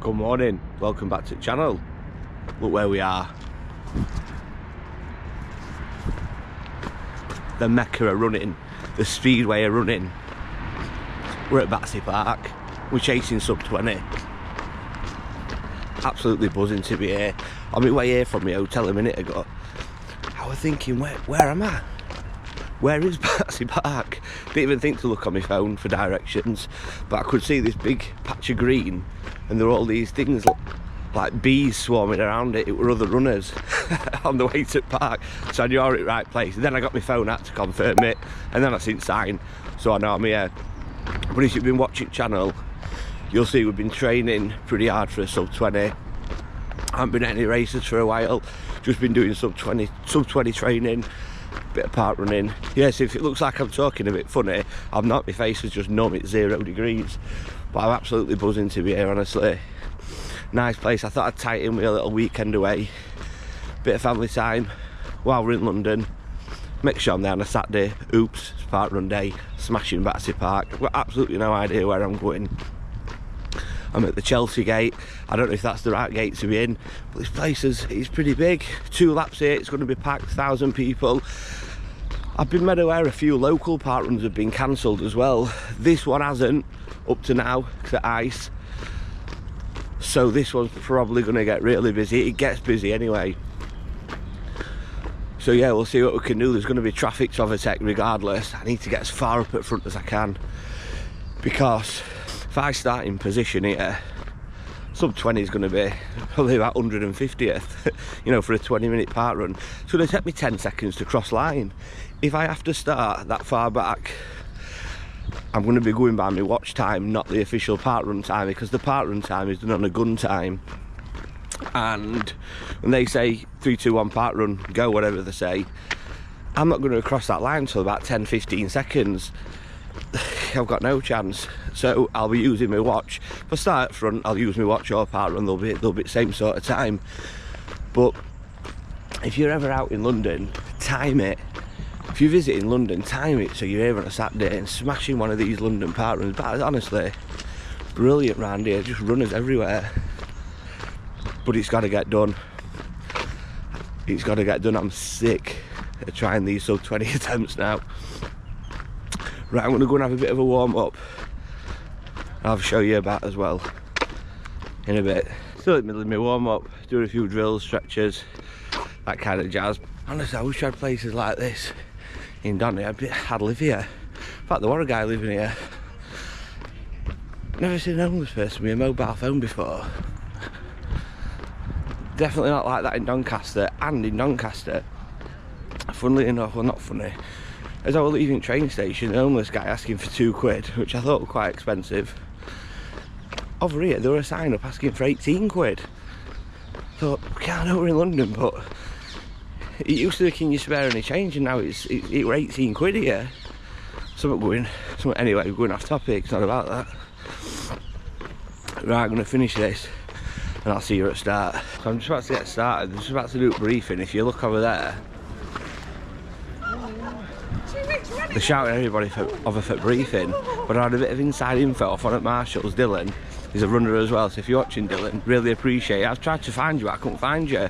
Good morning, welcome back to the channel. Look where we are. The Mecca of running, the Speedway of running. We're at Battersea Park, we're chasing sub 20. Absolutely buzzing to be here. On my way here from my hotel a minute ago, I was thinking, where am I? Where is Battersea Park? Didn't even think to look on my phone for directions, but I could see this big patch of green and there were all these things like bees swarming around it. It were other runners on the way to the park, so I knew I was at the right place. And then I got my phone out to confirm it, and then I seen sign, so I know I'm here. But if you've been watching the channel, you'll see we've been training pretty hard for a sub 20. I haven't been at any races for a while, just been doing sub 20 training, bit of park running. Yes, if it looks like I'm talking a bit funny, I'm not. My face is just numb, it's 0 degrees, but I'm absolutely buzzing to be here, honestly. Nice place. I thought I'd tie it in with a little weekend away, bit of family time while we're in London. Make sure I'm there on a Saturday. Oops, it's Parkrun day, smashing Battersea Park. I've got absolutely no idea where I'm going. I'm at the Chelsea gate. I don't know if that's the right gate to be in, but this place is pretty big. 2 laps here, it's going to be packed, 1,000 people. I've been made aware a few local park runs have been cancelled as well. This one hasn't up to now because of ice, so this one's probably going to get really busy. It gets busy anyway, so yeah, we'll see what we can do. There's going to be traffic to overtake regardless. I need to get as far up at front as I can, because if I start in position here, sub 20 is going to be probably about 150th, you know, for a 20-minute park run. It's going to take me 10 seconds to cross line. If I have to start that far back, I'm going to be going by my watch time, not the official park run time, because the park run time is done on a gun time. And when they say 3, 2, 1 park run, go, whatever they say, I'm not going to cross that line until about 10-15 seconds. I've got no chance, so I'll be using my watch. If I start at front, I'll use my watch or park run. They'll be the same sort of time. But if you're ever out in London, time it. If you're visiting London, time it so you're here on a Saturday and smashing one of these London park runs. But honestly, brilliant round here, just runners everywhere. But it's got to get done. It's got to get done. I'm sick of trying these sub 20 attempts now. Right, I'm going to go and have a bit of a warm up. I'll show you about as well in a bit. Still in the middle of my warm up, doing a few drills, stretches, that kind of jazz. Honestly, I wish I had places like this in Donny. I'd live here. In fact, there was a guy living here. Never seen an homeless person with a mobile phone before. Definitely not like that in Doncaster. And in Doncaster, funnily enough, well, not funny, as I was leaving train station, an homeless guy asking for £2, which I thought was quite expensive. Over here, there was a sign up asking for 18 quid. Thought, okay, I know we're in London, but it used to be, can you spare any change, and now it were 18 quid here. Anyway, we're going off topic, it's not about that. Right, I'm going to finish this, and I'll see you at the start. So I'm just about to get started, I'm just about to do a briefing. If you look over there, they're shouting everybody for briefing, but I had a bit of inside info off on at Marshall's. Dylan is a runner as well, so if you're watching, Dylan, really appreciate it. I've tried to find you, but I couldn't find you.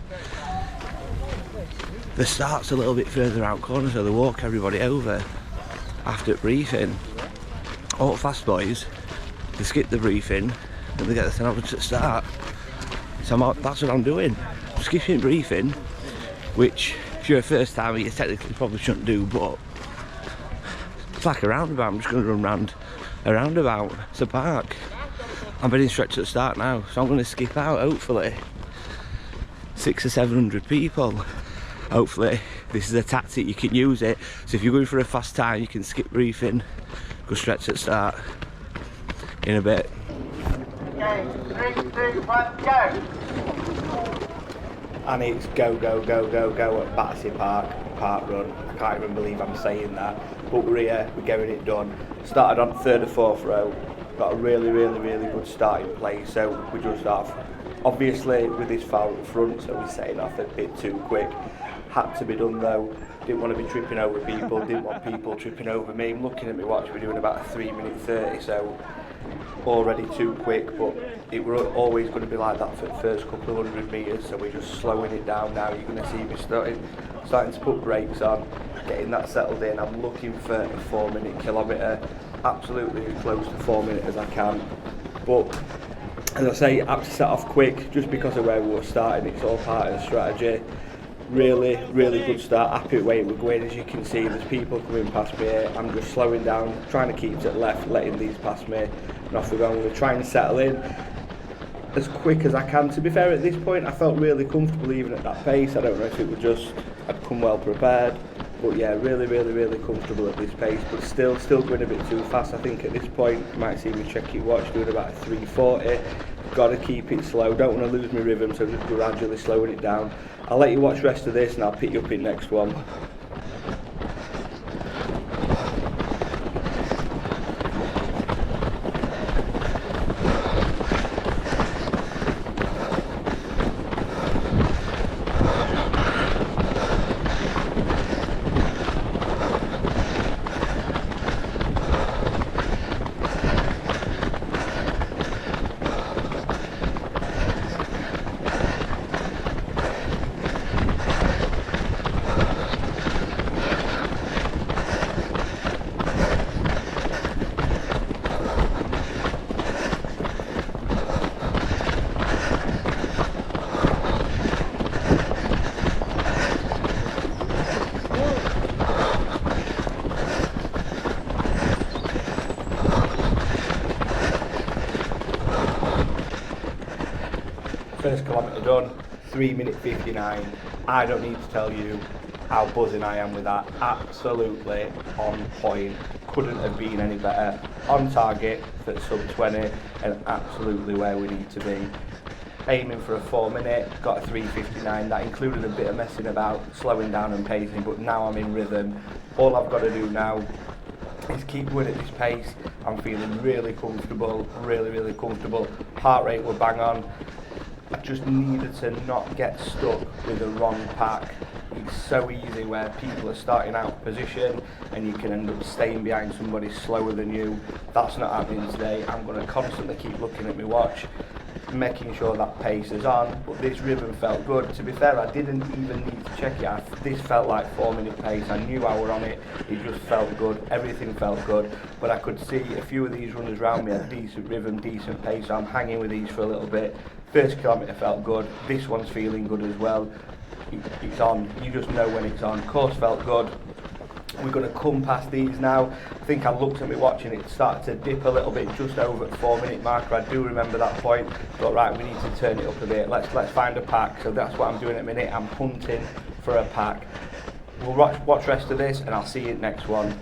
The start's a little bit further out corner, so they walk everybody over after the briefing. All fast boys, they skip the briefing and they get the thing over to the start. So that's what I'm doing. I'm skipping briefing, which if you're a first timer, you technically probably shouldn't do, but it's like a roundabout. I'm just going to run round a roundabout. It's a park. I'm heading straight to the start now, so I'm going to skip out, hopefully 600 or 700 people. Hopefully this is a tactic, you can use it. So if you're going for a fast time, you can skip briefing, go straight to the start in a bit. Okay, 3, 2, 1, go! And it's go, go, go, go, go at Battersea Park, Parkrun. I can't even believe I'm saying that, but we're here, we're getting it done. Started on 3rd or 4th row, got a really good starting place, so we just off. Obviously with this far up front, so we're setting off a bit too quick. Had to be done though, didn't want to be tripping over people, didn't want people tripping over me. I'm looking at my watch, we're doing about a 3:30, so already too quick, but it were always going to be like that for the first couple of 100 metres, so we're just slowing it down now. You're going to see me starting to put brakes on, getting that settled in. I'm looking for a 4-minute kilometre, absolutely as close to 4 minutes as I can, but as I say, I have to set off quick just because of where we were starting. It's all part of the strategy. Really good start, happy with where we're going. As you can see, there's people coming past me. I'm just slowing down, trying to keep to the left, letting these pass me, and off we go. I'm going to try and settle in as quick as I can. To be fair, at this point I felt really comfortable even at that pace. I don't know if it was just I'd come well prepared, but yeah, really comfortable at this pace, but still going a bit too fast. I think at this point you might see me check your watch, doing about a 3:40. Got to keep it slow, don't want to lose my rhythm, so just gradually slowing it down. I'll let you watch the rest of this and I'll pick you up in next one. First kilometre done, 3:59. I don't need to tell you how buzzing I am with that. Absolutely on point. Couldn't have been any better. On target for sub 20 and absolutely where we need to be. Aiming for a 4 minute, got a 3:59. That included a bit of messing about, slowing down and pacing, but now I'm in rhythm. All I've got to do now is keep going at this pace. I'm feeling really comfortable, really comfortable. Heart rate will bang on. I just needed to not get stuck with the wrong pack. It's so easy where people are starting out of position and you can end up staying behind somebody slower than you. That's not happening today. I'm going to constantly keep looking at my watch, making sure that pace is on, but this rhythm felt good. To be fair, I didn't even need to check it. This felt like 4 minute pace. I knew I were on it. It just felt good. Everything felt good, but I could see a few of these runners around me had decent rhythm, decent pace. So I'm hanging with these for a little bit. First kilometre felt good. This one's feeling good as well. It's on. You just know when it's on. Course felt good. We're going to come past these now. I think I looked at my watch and it started to dip a little bit just over the 4 minute marker. I do remember that point. But right, we need to turn it up a bit. Let's find a pack. So that's what I'm doing at the minute. I'm hunting for a pack. We'll watch the rest of this and I'll see you next one.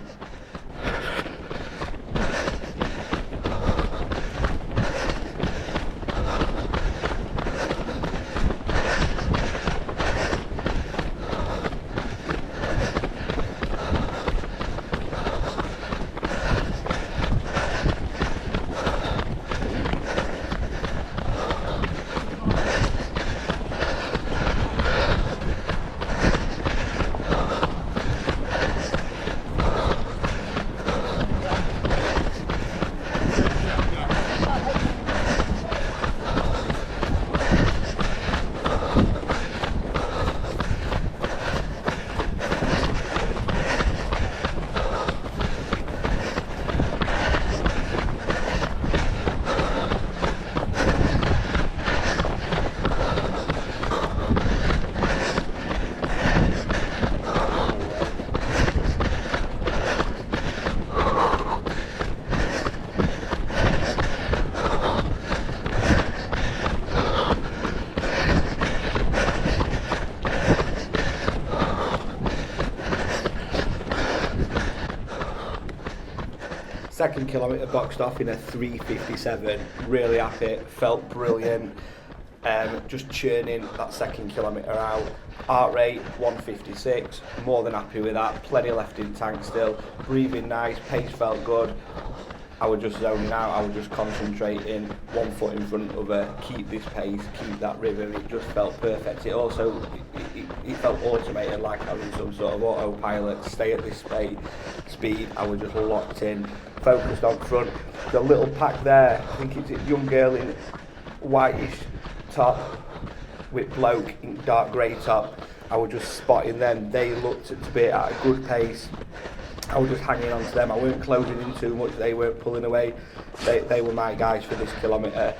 Second kilometre boxed off in a 3:57. Really happy, felt brilliant. Just churning that second kilometre out. Heart rate 156, more than happy with that. Plenty left in tank still. Breathing nice, pace felt good. I was just zoning out, I was just concentrating, one foot in front of her, keep this pace, keep that rhythm. It just felt perfect. It also, it felt automated, like I was in some sort of autopilot. Stay at this speed, I was just locked in. focused on front. The little pack there, I think it's a young girl in whitish top with bloke in dark grey top. I was just spotting them. They looked to be at a good pace. I was just hanging on to them. I weren't closing in too much. They weren't pulling away. They were my guys for this kilometre.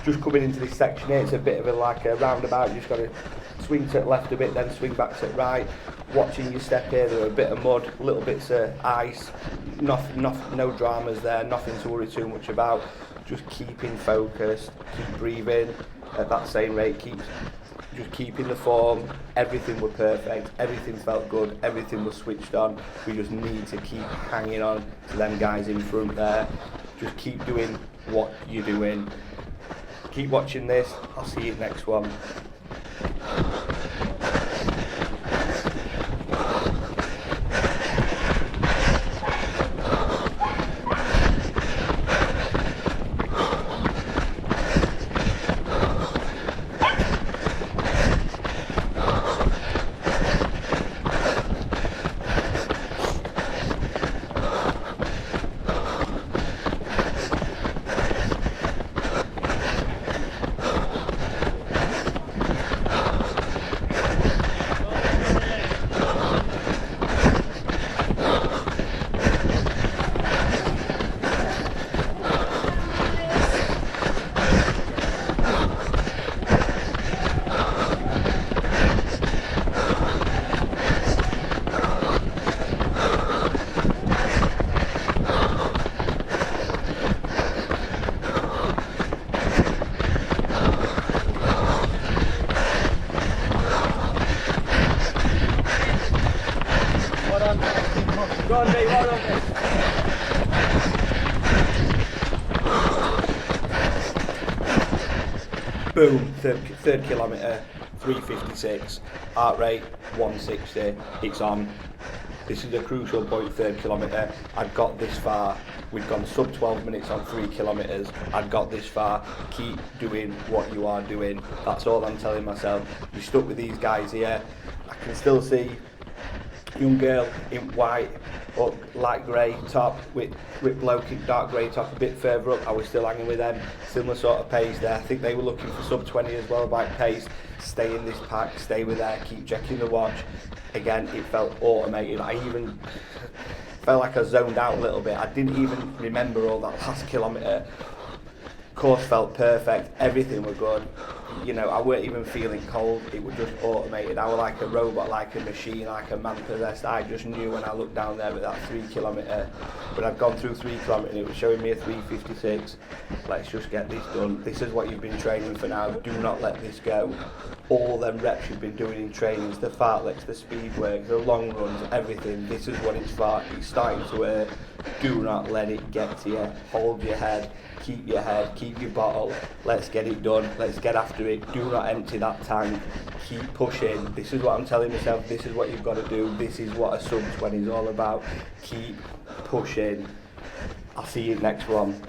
Just coming into this section here, it's a bit of a roundabout. You just got to swing to the left a bit, then swing back to the right. Watching your step here, there were a bit of mud, little bits of ice. No dramas there. Nothing to worry too much about. Just keeping focused, keep breathing at that same rate. Just keeping the form. Everything was perfect, everything felt good, everything was switched on. We just need to keep hanging on to them guys in front there. Just keep doing what you're doing. Keep watching this. I'll see you next one. Go on, mate, well done, mate. Boom, third kilometre, 3:56, heart rate 160, it's on. This is the crucial point, third kilometre. I'd got this far. We'd gone sub 12 minutes on 3 kilometres. I'd got this far. Keep doing what you are doing. That's all I'm telling myself. You stuck with these guys here. I can still see young girl in white or light grey top with bloke in dark grey top a bit further up. I was still hanging with them. Similar sort of pace there. I think they were looking for sub 20 as well, bike pace. Stay in this pack, stay with there, keep checking the watch. Again, it felt automated. I even felt like I zoned out a little bit. I didn't even remember all that last kilometre. Course felt perfect, everything was good. You know, I weren't even feeling cold, it was just automated. I was like a robot, like a machine, like a man possessed. I just knew when I looked down there at that 3 kilometre, when I'd gone through 3 kilometres and it was showing me a 3:56. Let's just get this done. This is what you've been training for now, do not let this go. All them reps you've been doing in trainings, the fartleks, the speed work, the long runs, everything, this is what it's for. It's starting to hurt. Do not let it get to you. Hold your head, keep your head, keep your bottle. Let's get it done, let's get after it. Do not empty that tank, keep pushing. This is what I'm telling myself, this is what you've got to do. This is what a sub 20 is all about. Keep pushing. I'll see you next one.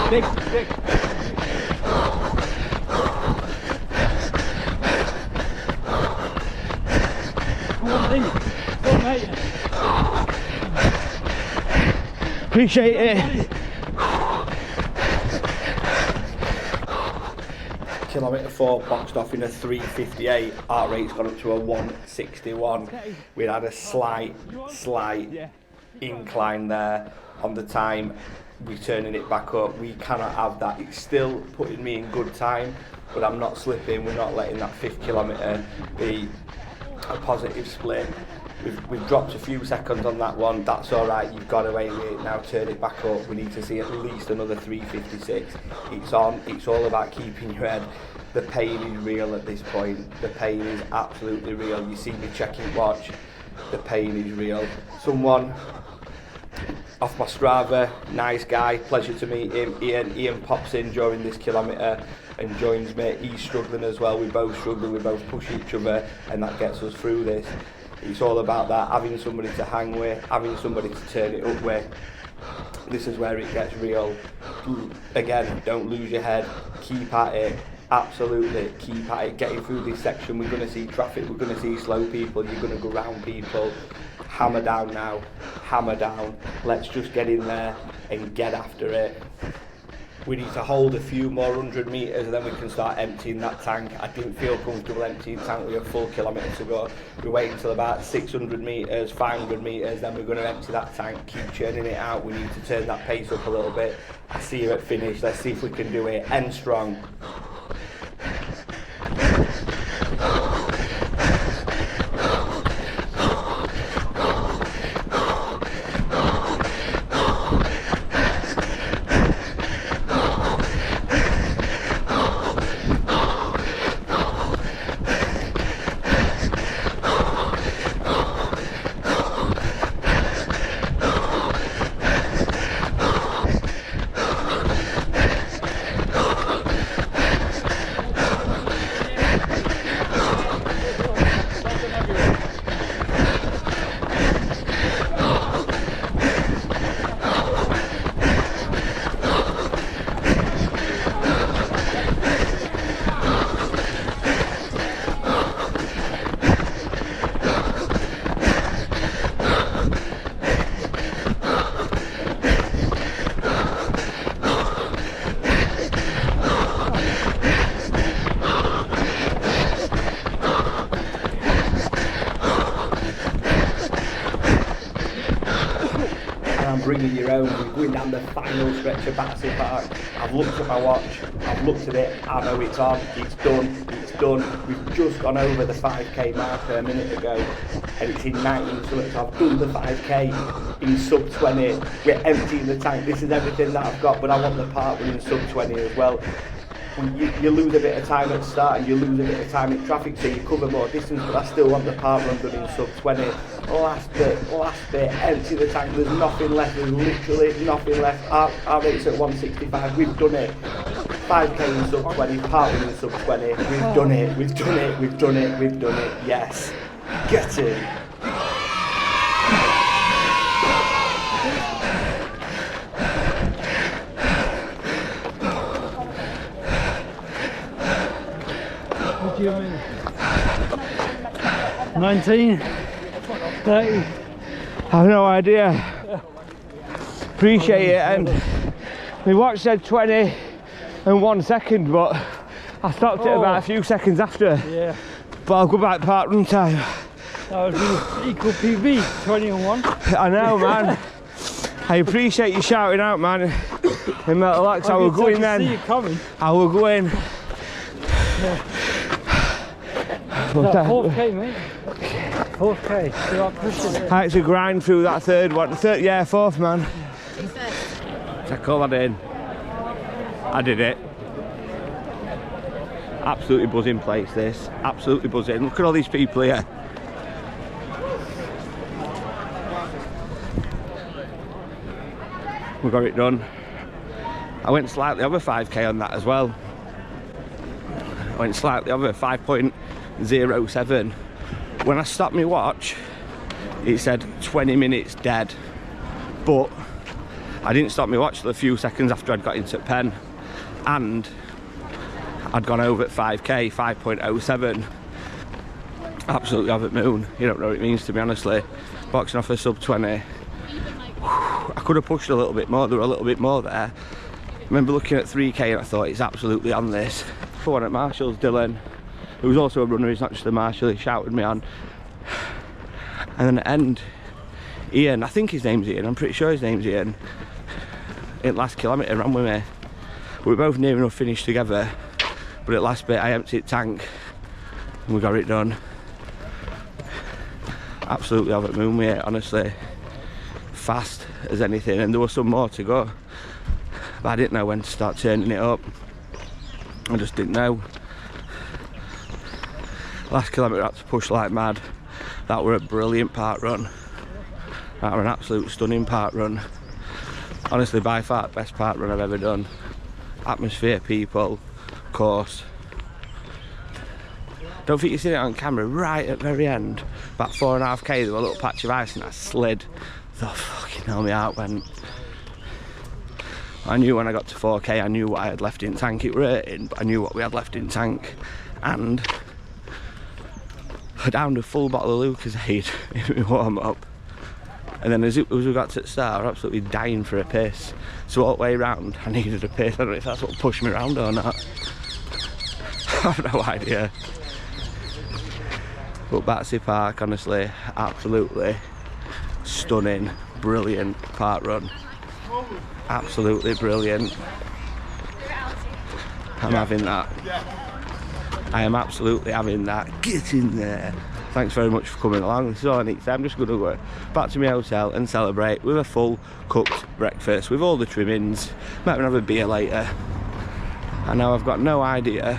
Big. Come on, Lee. Go on, mate. Appreciate it. Kilometre 4 boxed off in a 3:58. Heart rate's gone up to a 161. We had a slight incline there on the time. We're turning it back up. We cannot have that. It's still putting me in good time, but I'm not slipping. We're not letting that 5th kilometre be a positive split. We've dropped a few seconds on that one. That's all right. You've got away with it. Now turn it back up. We need to see at least another 3:56. It's on. It's all about keeping your head the pain is real at this point. The pain is absolutely real. You see me checking watch, the pain is real. Someone off my Strava, nice guy, pleasure to meet him, Ian pops in during this kilometre and joins me. He's struggling as well, we both struggle, we both push each other, and that gets us through this. It's all about that, having somebody to hang with, having somebody to turn it up with. This is where it gets real. Again, don't lose your head, keep at it, absolutely keep at it. Getting through this section, we're going to see traffic, we're going to see slow people, you're going to go round people. Hammer down now, hammer down. Let's just get in there and get after it. We need to hold a few more 100 metres and then we can start emptying that tank. I didn't feel comfortable emptying the tank with a full kilometre to go. We're waiting until about 600 metres, 500 metres, then we're going to empty that tank, keep churning it out. We need to turn that pace up a little bit. I see you at finish, let's see if we can do it. End strong. Bringing your own. We're going down the final stretch of Battersea Park. I've looked at my watch, I've looked at it, I know it's on, it's done. We've just gone over the 5k marker a minute ago and it's in 19 so I've done the 5k in sub 20. We're emptying the tank, this is everything that I've got, but I want the Parkrun in sub 20 as well. You lose a bit of time at the start and you lose a bit of time in traffic, so you cover more distance, but I still want the Parkrun done in sub 20. Last bit, empty the tank, there's nothing left, there's literally nothing left. Our rate's at 165, we've done it. 5k in sub 20, Parkrun in sub 20, we've done it, yes. Get it. What do you mean? 19, 30. I have no idea. Appreciate it, and my watch said 20 and 1 second, but I stopped it about a few seconds after. Yeah. But I'll go back Parkrun time. That would be equal PB, 20 and 1. I know, man. I appreciate you shouting out, man. In Metal Lax, I will go in then. See you coming. I will go in. Yeah. That 4k, mate. 4k. You're pushing it. I had to grind through that third one. Yeah, fourth, man. I call that in. I did it. Absolutely buzzing place, this. Absolutely buzzing. Look at all these people here. We got it done. I went slightly over 5k on that as well. I went slightly over 5.07. When I stopped my watch, it said 20 minutes dead. But I didn't stop my watch till a few seconds after I'd got into pen. And I'd gone over at 5k, 5.07. Absolutely over the moon. You don't know what it means, to be honestly. Boxing off a sub 20. I could have pushed a little bit more, there were a little bit more there. I remember looking at 3k and I thought it's absolutely on this. For one at Marshall's, Dylan, who was also a runner, he's not just a marshal, he shouted me on. And then at end, Ian, I think his name's Ian, I'm pretty sure his name's Ian, in the last kilometre ran with me. We were both near enough finished together, but at last bit I emptied tank and we got it done. Absolutely over the moon with it, honestly. Fast as anything, and there was some more to go, but I didn't know when to start turning it up. I just didn't know. Last kilometre I had to push like mad. That were a brilliant park run. That were an absolute stunning park run. Honestly, by far the best park run I've ever done. Atmosphere, people, course. Don't think you seen it on camera, right at the very end, about 4.5k, there was a little patch of ice and I slid. I thought, fucking hell, my heart went. I knew when I got to 4k, I knew what I had left in tank. It were hurting, but I knew what we had left in tank. And I downed a full bottle of Lucozade in my warm up. And then as we got to the start, I was absolutely dying for a piss. So all the way round, I needed a piss. I don't know if that's what pushed me around or not. I have no idea. But Battersea Park, honestly, absolutely stunning, brilliant park run. Absolutely brilliant. I'm having that. I am absolutely having that. Get in there. Thanks very much for coming along. This is all I need to say. I'm just going to go back to my hotel and celebrate with a full cooked breakfast with all the trimmings. Might even have a beer later. And now I've got no idea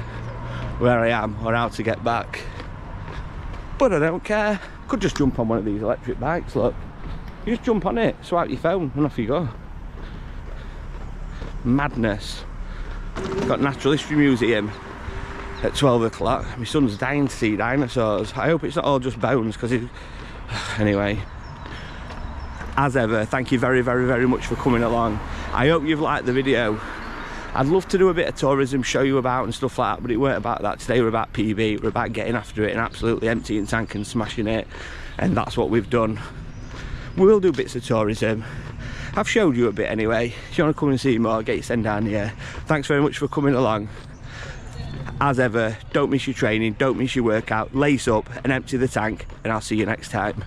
where I am or how to get back. But I don't care. Could just jump on one of these electric bikes, look. You just jump on it, swipe your phone and off you go. Madness. Got Natural History Museum at 12 o'clock. My son's dying to see dinosaurs. I hope it's not all just bones, because he... Anyway, as ever, thank you very, very, very much for coming along. I hope you've liked the video. I'd love to do a bit of tourism, show you about and stuff like that, but it weren't about that. Today we're about PB, we're about getting after it and absolutely emptying tank and smashing it, and that's what we've done. We'll do bits of tourism. I've showed you a bit anyway. If you want to come and see more, get your send down here. Thanks very much for coming along. As ever, don't miss your training, don't miss your workout, lace up and empty the tank, and I'll see you next time.